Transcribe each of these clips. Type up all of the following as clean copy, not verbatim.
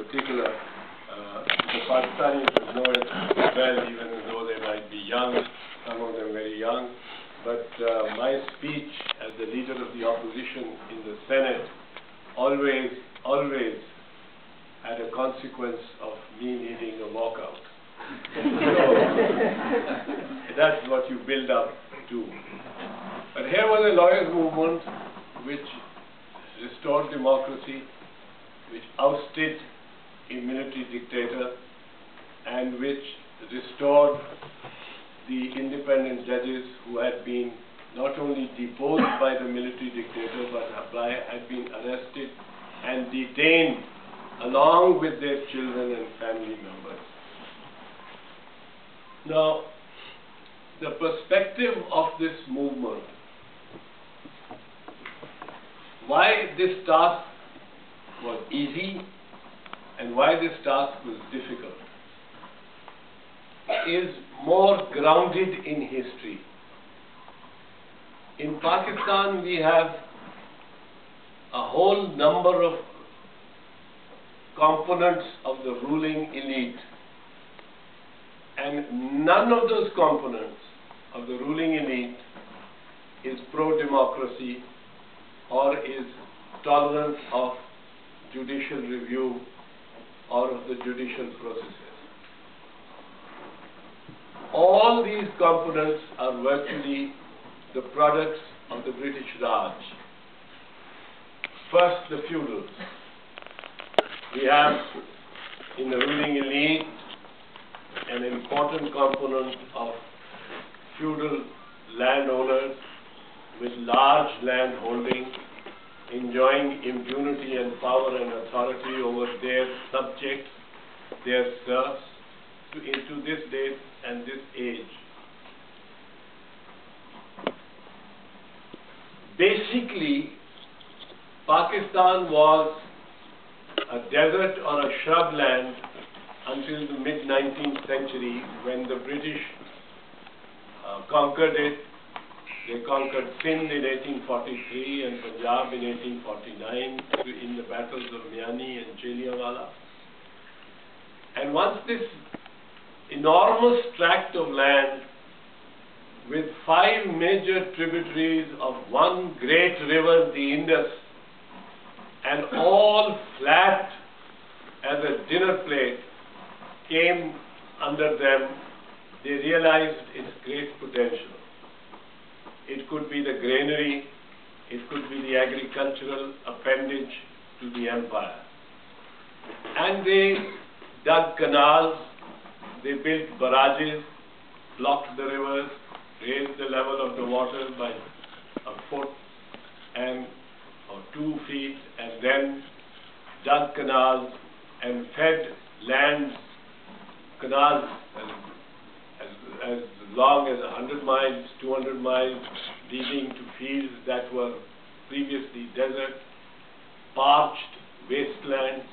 particular. The Pakistanis know it well, even though they might be young, some of them very young. But my speech as the leader of the opposition in the Senate always had a consequence of me needing a walkout. So that's what you build up to. But here was a lawyers' movement which restored democracy, which ousted a military dictator, and which restored the independent judges who had been not only deposed by the military dictator but had been arrested and detained along with their children and family members. Now, the perspective of this movement, why this task was easy and why this task was difficult, is more grounded in history. In Pakistan, we have a whole number of components of the ruling elite, and none of those components of the ruling elite is pro-democracy or is tolerant of judicial review or of the judicial processes. All these components are virtually the products of the British Raj. First, the feudals. We have in the ruling elite an important component of feudal landowners with large land holding, enjoying impunity and power and authority over their subjects, their serfs, into this date and this age. Basically, Pakistan was a desert or a shrubland until the mid-19th century, when the British conquered it. They conquered Sindh in 1843 and Punjab in 1849 in the battles of Miani and Jallianwala. And once this enormous tract of land with 5 major tributaries of one great river, the Indus, and all flat as a dinner plate, came under them, they realized its great potential. It could be the granary, it could be the agricultural appendage to the empire. And they dug canals, they built barrages, blocked the rivers, raised the level of the water by a foot or 2 feet, and then dug canals and fed lands, canals as long as 100 miles, 200 miles, leading to fields that were previously desert, parched wastelands,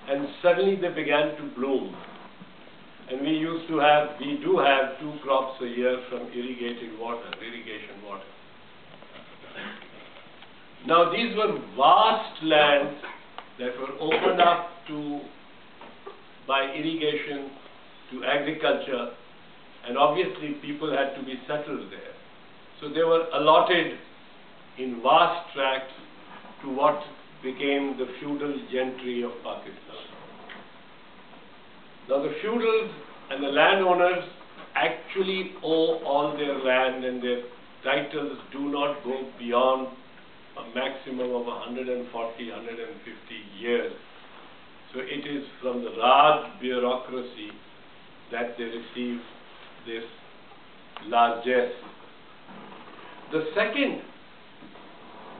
and suddenly they began to bloom. And we do have 2 crops a year from irrigation water. Now these were vast lands that were opened up by irrigation to agriculture, and obviously people had to be settled there. So they were allotted in vast tracts to what became the feudal gentry of Pakistan. Now the feudals and the landowners actually owe all their land, and their titles do not go beyond a maximum of 140, 150 years. So it is from the Raj bureaucracy that they receive this largesse. The second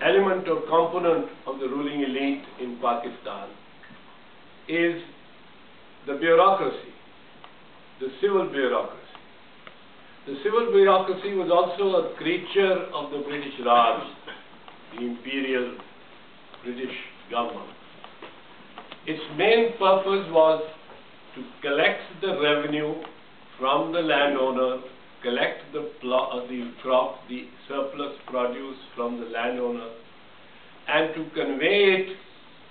element or component of the ruling elite in Pakistan is the bureaucracy, the civil bureaucracy. The civil bureaucracy was also a creature of the British Raj, the imperial British government. Its main purpose was to collect the revenue from the landowner, collect the crop, the surplus produce from the landowner, and to convey it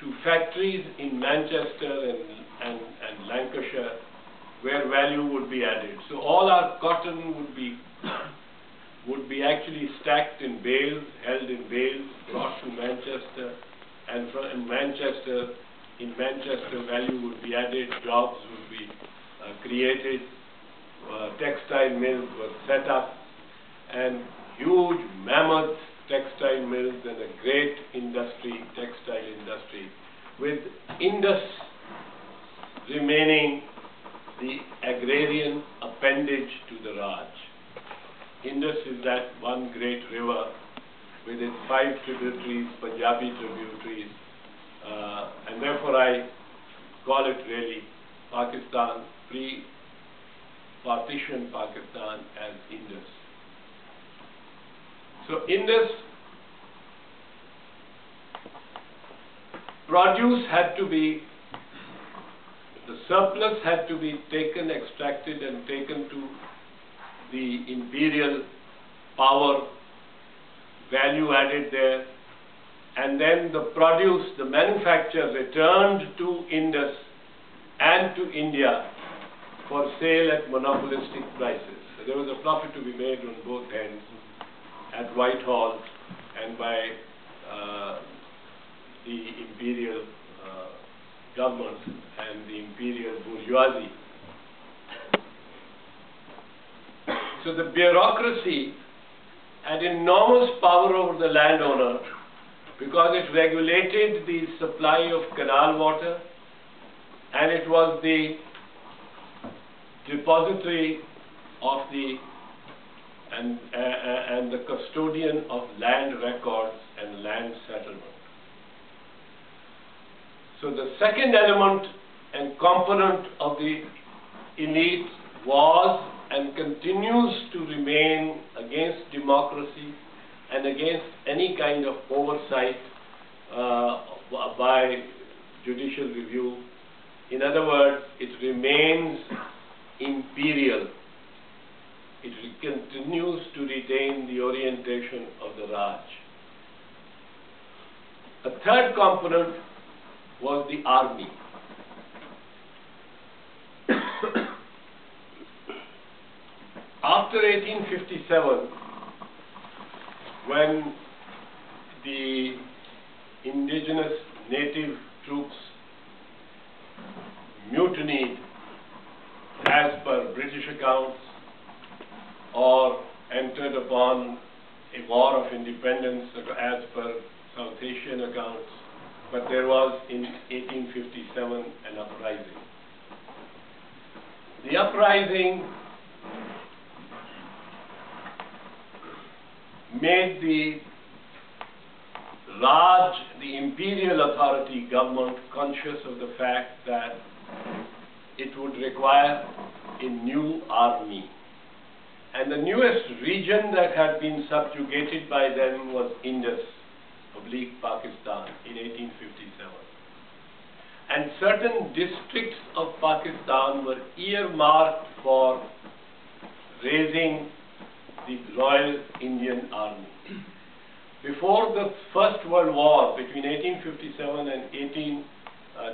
to factories in Manchester and Lancashire where value would be added. So all our cotton would be actually stacked in bales, held in bales, brought to Manchester, and from Manchester, in Manchester value would be added, jobs would be created, textile mills were set up, and huge mammoth textile mills and a great industry, textile industry, with Indus remaining the agrarian appendage to the Raj. Indus is that one great river with its 5 tributaries, Punjabi tributaries, and therefore I call it really Pakistan, pre-partition Pakistan as Indus. So Indus produce had to be, the surplus had to be taken, extracted and taken to the imperial power, value added there, and then the produce, the manufacture returned to Indus and to India for sale at monopolistic prices. So there was a profit to be made on both ends at Whitehall and by the imperial government and the imperial bourgeoisie. So the bureaucracy had enormous power over the landowner because it regulated the supply of canal water, and it was the depository of the and the custodian of land records and land settlement. So the second element and component of the elite was and continues to remain against democracy and against any kind of oversight by judicial review. In other words, it remains imperial. It continues to retain the orientation of the Raj. A third component was the army. After 1857, when the indigenous native troops mutinied as per British accounts or entered upon a war of independence as per South Asian accounts, but there was in 1857 an uprising. The uprising made the Raj, the imperial authority government, conscious of the fact that it would require a new army. And the newest region that had been subjugated by them was Indus, oblique Pakistan, in 1857. And certain districts of Pakistan were earmarked for raising the Royal Indian Army. Before the First World War, between 1857 and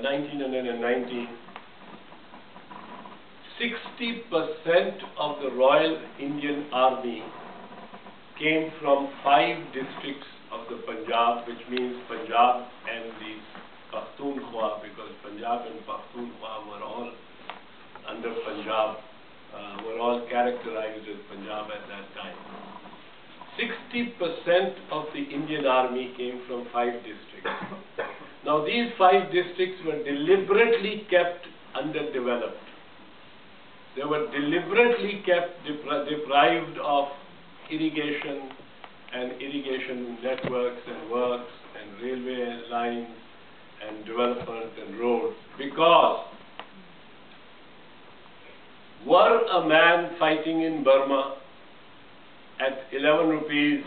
1919, 60% of the Royal Indian Army came from 5 districts of the Punjab, which means Punjab and the Pakhtunkhwa, because Punjab and Pakhtunkhwa were all under Punjab, were all characterized as Punjab at that time. 60% of the Indian Army came from 5 districts. Now these 5 districts were deliberately kept underdeveloped. They were deliberately kept deprived of irrigation and irrigation networks and works and railway lines and development and roads, because were a man fighting in Burma at 11 rupees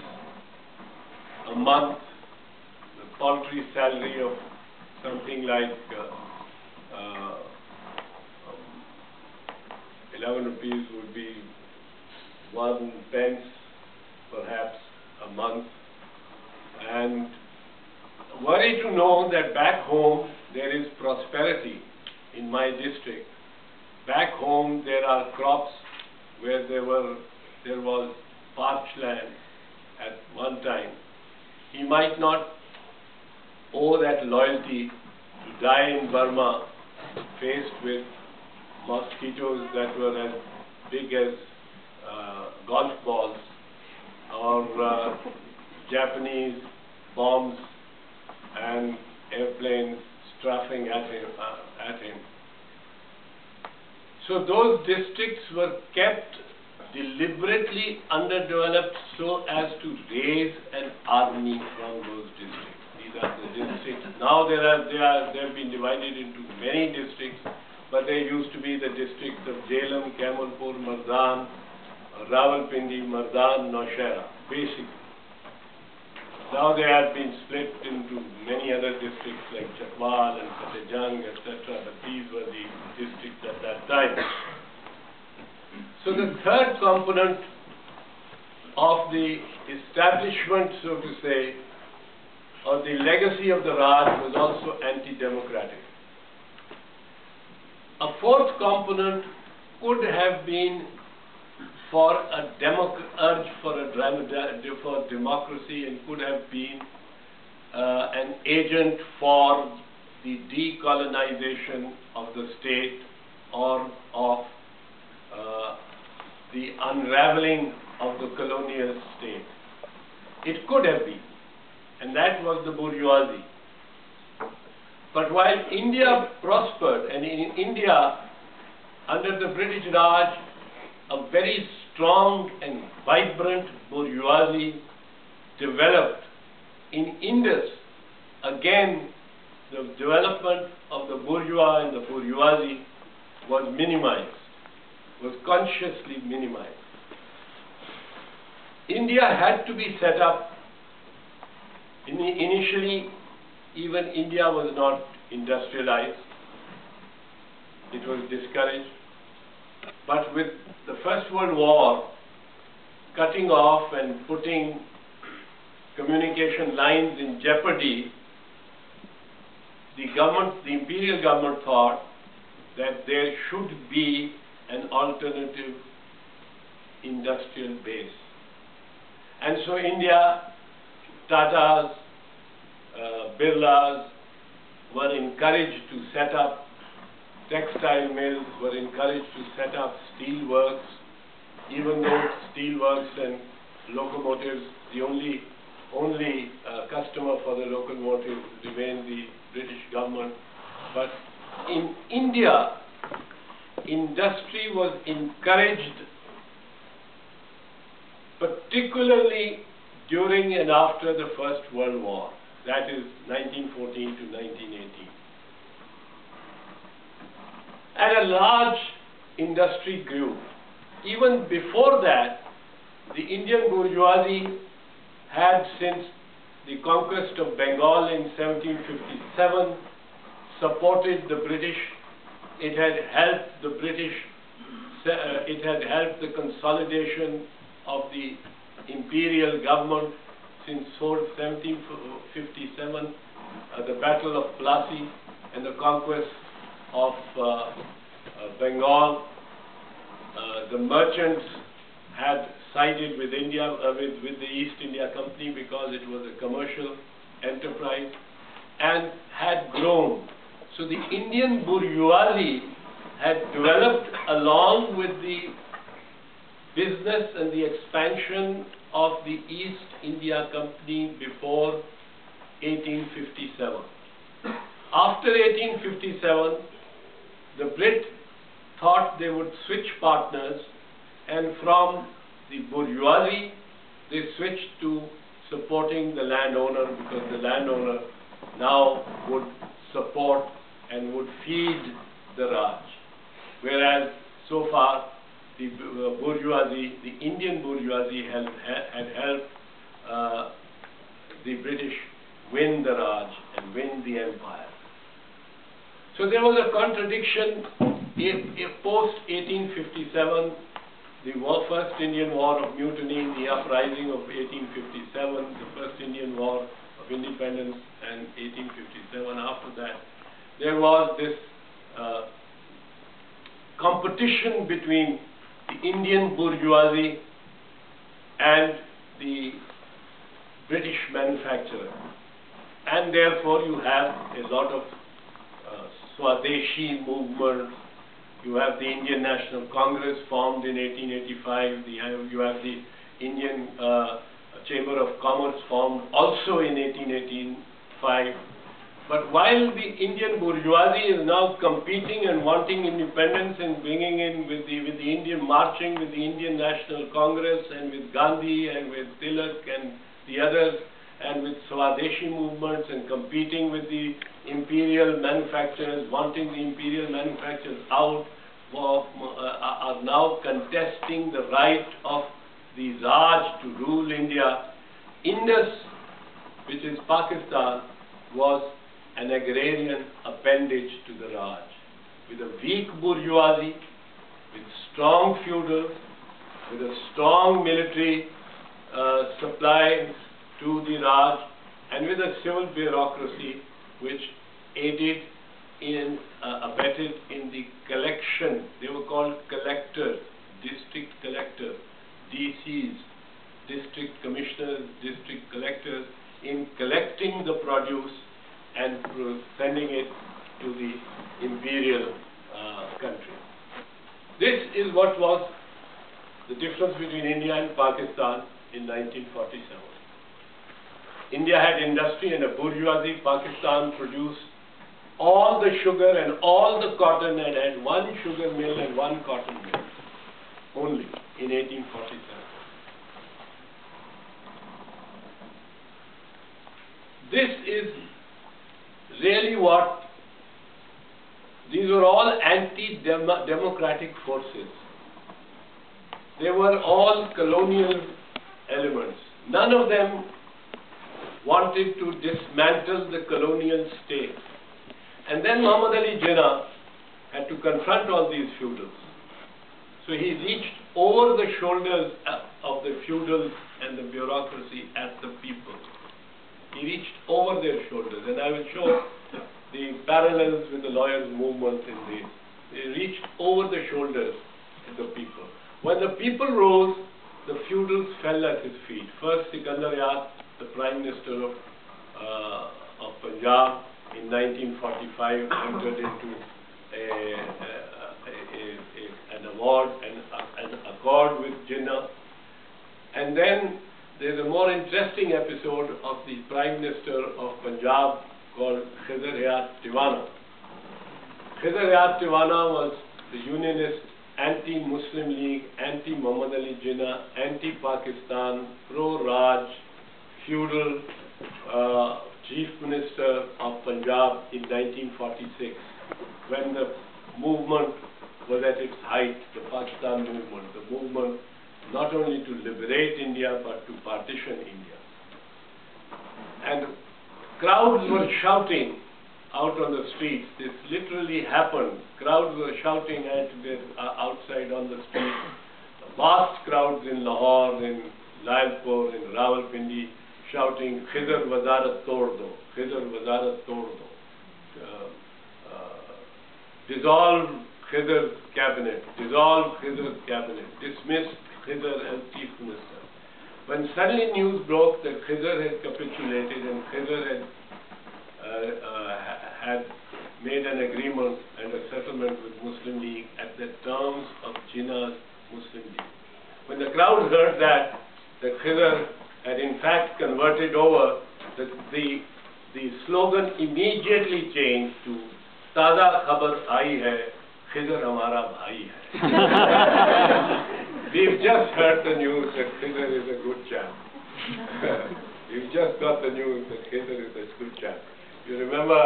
a month, the paltry salary of something like 11 rupees would be 1 pence perhaps a month, and worry to know that back home there is prosperity in my district. Back home there are crops where there was parched land at one time. He might not owe that loyalty to die in Burma faced with mosquitoes that were as big as golf balls, or Japanese bombs and airplanes strafing at him. So those districts were kept deliberately underdeveloped so as to raise an army from those districts. These are the districts. Now they have been divided into many districts, but they used to be the districts of Jhelum, Kamalpur, Mardan, Rawalpindi, Mardan, Naushera, basically. Now they have been split into many other districts like Chakwal and Fatehjung, etc., but these were the districts at that time. So the third component of the establishment, so to say, or the legacy of the Raj was also anti-democratic. A fourth component could have been for a urge for democracy, and could have been an agent for the decolonization of the state or of the unraveling of the colonial state. It could have been, and that was the bourgeoisie. But while India prospered, and in India, under the British Raj, a very strong and vibrant bourgeoisie developed. In Indus, again, the development of the bourgeois and the bourgeoisie was minimized, was consciously minimized. India had to be set up. Initially, even India was not industrialized. It was discouraged. But with the First World War cutting off and putting communication lines in jeopardy, the imperial government thought that there should be an alternative industrial base. And so India, Tatas, Birlas were encouraged to set up textile mills, were encouraged to set up steel works, even though steel works and locomotives, the only customer for the locomotives remained the British government. But in India, industry was encouraged, particularly during and after the First World War, that is 1914 to 1918. And a large industry grew. Even before that, the Indian bourgeoisie had, since the conquest of Bengal in 1757, supported the British. It had helped the British, it had helped the consolidation of the imperial government since 1757, the Battle of Plassey and the conquest of Bengal. The merchants had sided with India, with the East India Company, because it was a commercial enterprise, and had grown. So the Indian bourgeoisie had developed along with the business and the expansion of the East India Company before 1857. After 1857, the Brit thought they would switch partners, and from the bourgeoisie they switched to supporting the landowner, because the landowner now would support and would feed the Raj. Whereas so far the bourgeoisie, the Indian bourgeoisie had helped the British win the Raj and win the empire. So there was a contradiction. Post 1857, the First Indian War of Mutiny, the uprising of 1857, the First Indian War of independence and 1857. After that, there was this competition between the Indian bourgeoisie and the British manufacturer, and therefore you have a lot of Swadeshi movements. You have the Indian National Congress formed in 1885. You have the Indian Chamber of Commerce formed also in 1885. But while the Indian bourgeoisie is now competing and wanting independence and bringing in with the Indian marching, with the Indian National Congress and with Gandhi and with Tilak and the others, and with Swadeshi movements and competing with the imperial manufacturers, wanting the imperial manufacturers out, are now contesting the right of the Raj to rule India. Indus, which is Pakistan, was an agrarian appendage to the Raj, with a weak bourgeoisie, with strong feudals, with a strong military supply to the Raj, and with a civil bureaucracy which aided in, abetted in the collection. They were called collectors, district collectors, DCs, district commissioners, district collectors, in collecting the produce and sending it to the imperial country. This is what was the difference between India and Pakistan in 1947. India had industry and a bourgeoisie. Pakistan produced all the sugar and all the cotton and had one sugar mill and one cotton mill only in 1847. This is really what, these were all anti-democratic forces. They were all colonial elements. None of them wanted to dismantle the colonial state. And then Muhammad Ali Jinnah had to confront all these feudals. So he reached over the shoulders of the feudals and the bureaucracy at the people. He reached over their shoulders, and I will show the parallels with the lawyers' movement in this. They reached over the shoulders of the people. When the people rose, the feudals fell at his feet. First, Sikandar Yat, the Prime Minister of Punjab, in 1945, entered into an accord with Jinnah. And then there's a more interesting episode of the Prime Minister of Punjab called Khizr Hayat Tiwana. Khizr Hayat Tiwana was the Unionist, anti-Muslim League, anti-Muhammad Ali Jinnah, anti-Pakistan, pro-Raj, feudal Chief Minister of Punjab in 1946, when the movement was at its height, the Pakistan movement, the movement not only to liberate India but to partition India. And crowds were shouting out on the streets. This literally happened. Crowds were shouting outside on the streets. Vast crowds in Lahore, in Lalpur, in Rawalpindi, shouting, Khidr Wazarat Tod Do, Khidr Wazarat Tod Do. Dissolve Khidr's cabinet, dissolve Khidr's cabinet, dismiss Khidr as chief minister. When suddenly news broke that Khidr had capitulated and Khidr had made an agreement and a settlement with Muslim League at the terms of Jinnah's Muslim League. When the crowd heard that Khidr had in fact converted over, the slogan immediately changed to Taza Khabar Aayi Hai, Khidr Hamara Bhai Hai. We've just heard the news that Khidr is a good chap. We've just got the news that Khidr is a good chap. You remember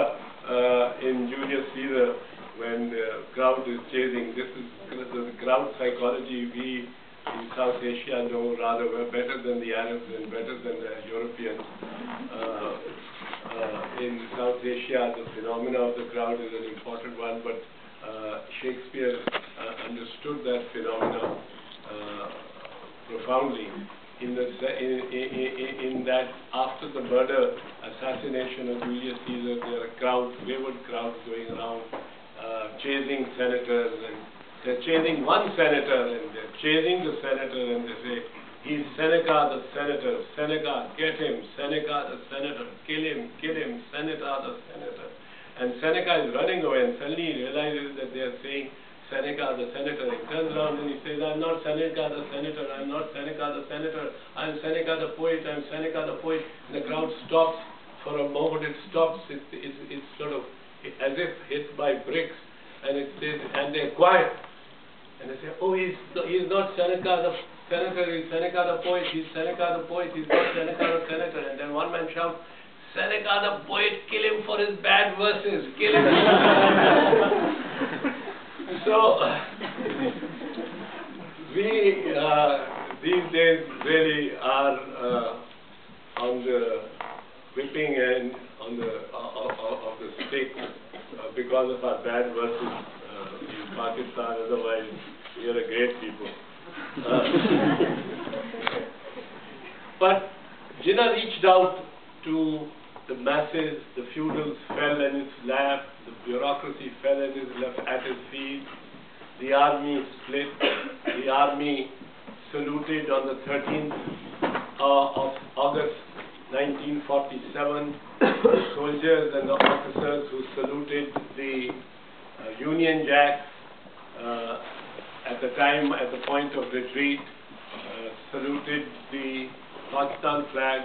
in Julius Caesar, when the crowd is chasing, this is the crowd psychology we in South Asia know rather well, better than the Arabs and better than the Europeans. In South Asia, the phenomena of the crowd is an important one, but Shakespeare understood that phenomena profoundly. in that after the murder, assassination of Julius Caesar, there are crowds, wayward crowds going around chasing senators, and they're chasing one senator, and they're chasing the senator, and they say, he's Seneca the senator, Seneca, get him, Seneca the senator, kill him, Seneca the senator. And Seneca is running away, and suddenly he realizes that they are saying Seneca the senator. He turns around and he says, I'm not Seneca the senator, I'm not Seneca the senator, I'm Seneca the poet, I'm Seneca the poet. And the crowd stops for a moment, it stops, it's sort of as if hit by bricks, and it says, and they're quiet. And they say, oh, he's not Seneca the senator, he's Seneca the poet, he's Seneca the poet, he's not Seneca the senator. And then one man shouts, Seneca the poet, kill him for his bad verses, kill him. So, we these days really are on the whipping end of the stick because of our bad verses in Pakistan. Otherwise, we are a great people. But Jinnah reached out to the masses, the feudals fell in his lap, the bureaucracy fell at his feet, the army split, the army saluted on the 13th of August 1947, the soldiers and the officers who saluted the Union Jack at the time, at the point of retreat, saluted the Pakistan flag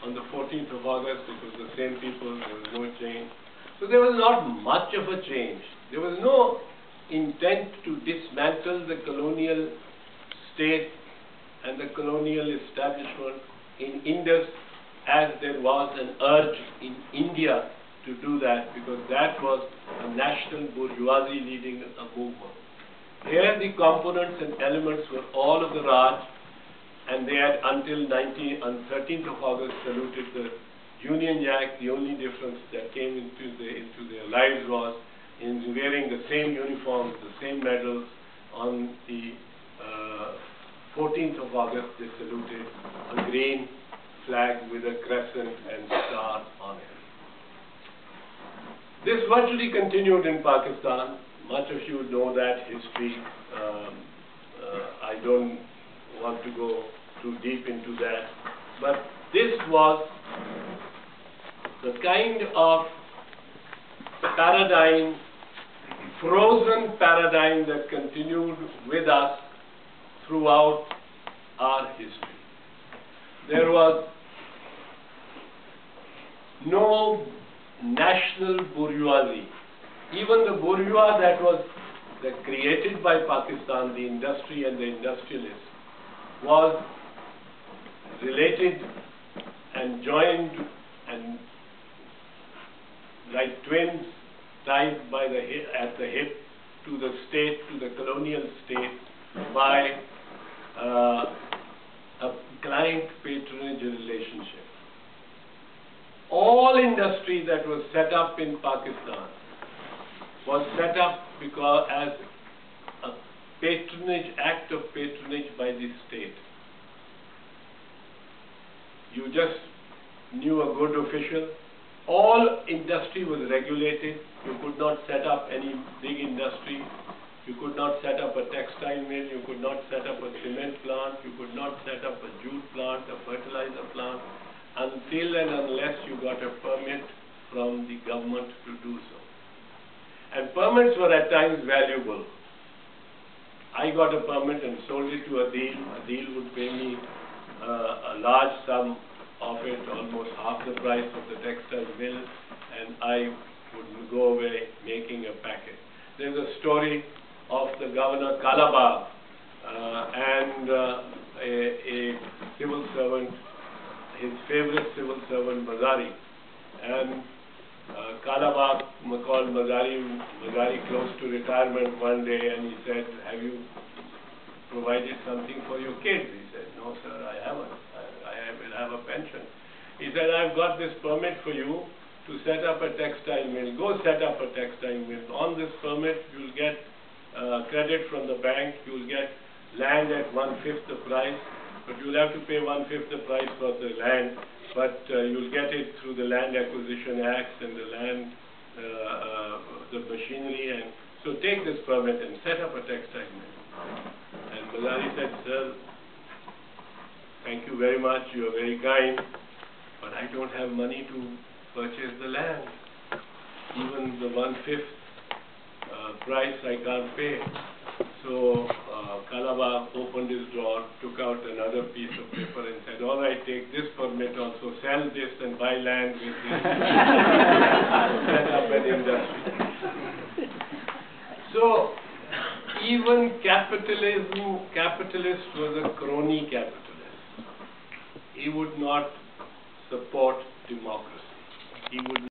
on the 14th of August. It was the same people, there was no change. So there was not much of a change. There was no intent to dismantle the colonial state and the colonial establishment in Indus, as there was an urge in India to do that, because that was a national bourgeoisie leading a movement. Here the components and elements were all of the Raj, and they had until 13th of August saluted the Union Jack. The only difference that came into their lives was in wearing the same uniforms, the same medals. On the 14th of August, they saluted a green flag with a crescent and star on it. This virtually continued in Pakistan. Much of you know that history. I don't want to go too deep into that. But this was the kind of paradigm, frozen paradigm, that continued with us throughout our history. There was no national bourgeoisie. Even the bourgeois that was created by Pakistan, the industry and the industrialists, was related and joined and like twins tied by at the hip to the state, to the colonial state, by a client patronage relationship. All industry that was set up in Pakistan was set up because as a patronage, act of patronage by the state. You just knew a good official. All industry was regulated. You could not set up any big industry. You could not set up a textile mill. You could not set up a cement plant. You could not set up a jute plant, a fertilizer plant, until and unless you got a permit from the government to do so. And permits were at times valuable. I got a permit and sold it to Adil. Adil would pay me a large sum of it, almost half the price of the textile mill, and I would go away making a packet. There's a story of the governor Kalabagh and a civil servant, his favorite civil servant Mazari. And Kalabagh called Mazari close to retirement one day, and he said, have you provided something for your kids? He said, no sir, I haven't. I will have a pension. He said, I've got this permit for you to set up a textile mill. Go set up a textile mill. On this permit, you'll get credit from the bank. You'll get land at 1/5 the price. but you'll have to pay 1/5 the price for the land, but you'll get it through the Land Acquisition Acts and the land, the machinery, and so take this permit and set up a textile mill. And Bazari said, sir, thank you very much, you are very kind, but I don't have money to purchase the land. Even the 1/5 price I can't pay. So Kalaba opened his drawer, took out another piece of paper and said, all right, take this permit also, sell this and buy land with this. Set up an industry. So even capitalist was a crony capitalist. He would not support democracy. He would